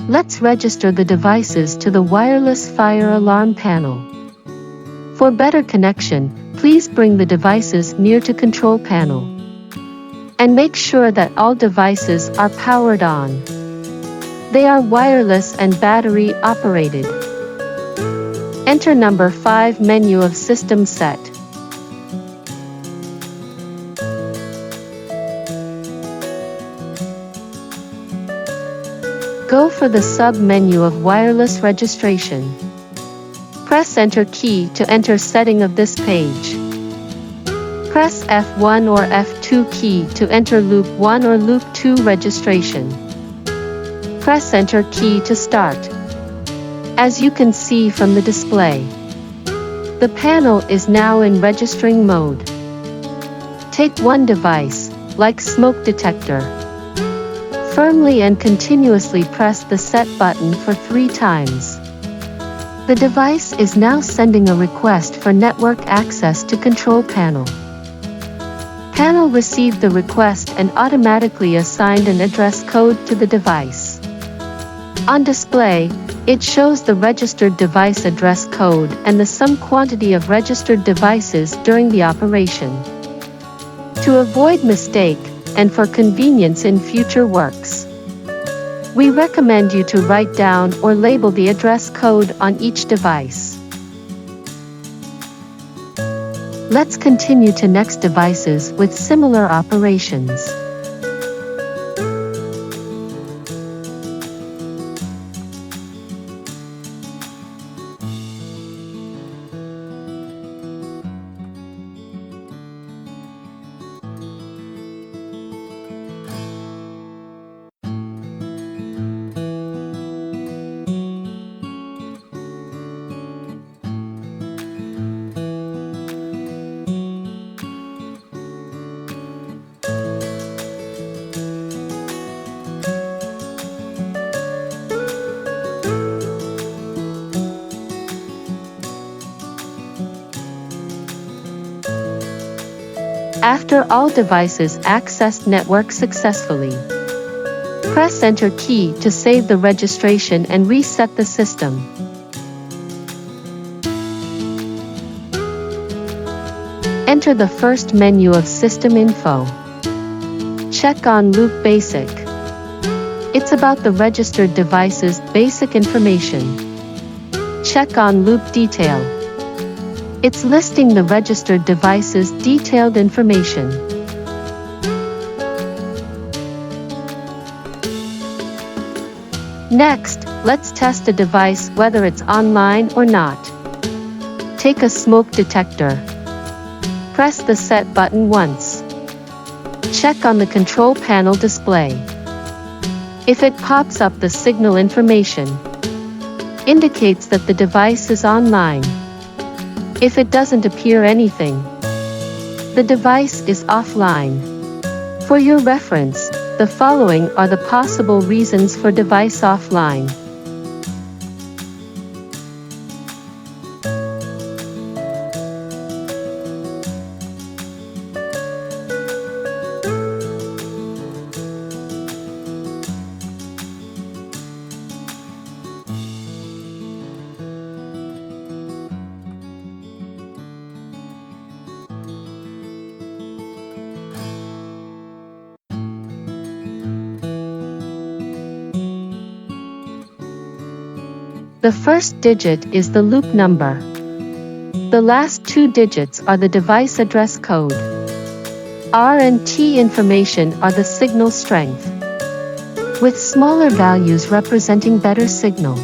Let's register the devices to the wireless fire alarm panel. For better connection, please bring the devices near to control panel. And make sure that all devices are powered on. They are wireless and battery operated. Enter number 5 menu of system set. Go for the sub-menu of wireless registration. Press Enter key to enter setting of this page. Press F1 or F2 key to enter Loop 1 or Loop 2 registration. Press Enter key to start. As you can see from the display, the panel is now in registering mode. Take one device, like smoke detector. Firmly and continuously press the set button for 3 times. The device is now sending a request for network access to control panel. Panel received the request and automatically assigned an address code to the device. On display, it shows the registered device address code and the sum quantity of registered devices during the operation. To avoid mistake, and for convenience in future works, we recommend you to write down or label the address code on each device. Let's continue to next devices with similar operations. After all devices accessed network successfully, press Enter key to save the registration and reset the system. Enter the first menu of System Info. Check on Loop Basic. It's about the registered device's basic information. Check on Loop Detail. It's listing the registered device's detailed information. Next, let's test a device whether it's online or not. Take a smoke detector. Press the set button once. Check on the control panel display. If it pops up the signal information, indicates that the device is online. If it doesn't appear anything, the device is offline. For your reference, the following are the possible reasons for device offline. The first digit is the loop number. The last 2 digits are the device address code. R and T information are the signal strength, with smaller values representing better signal.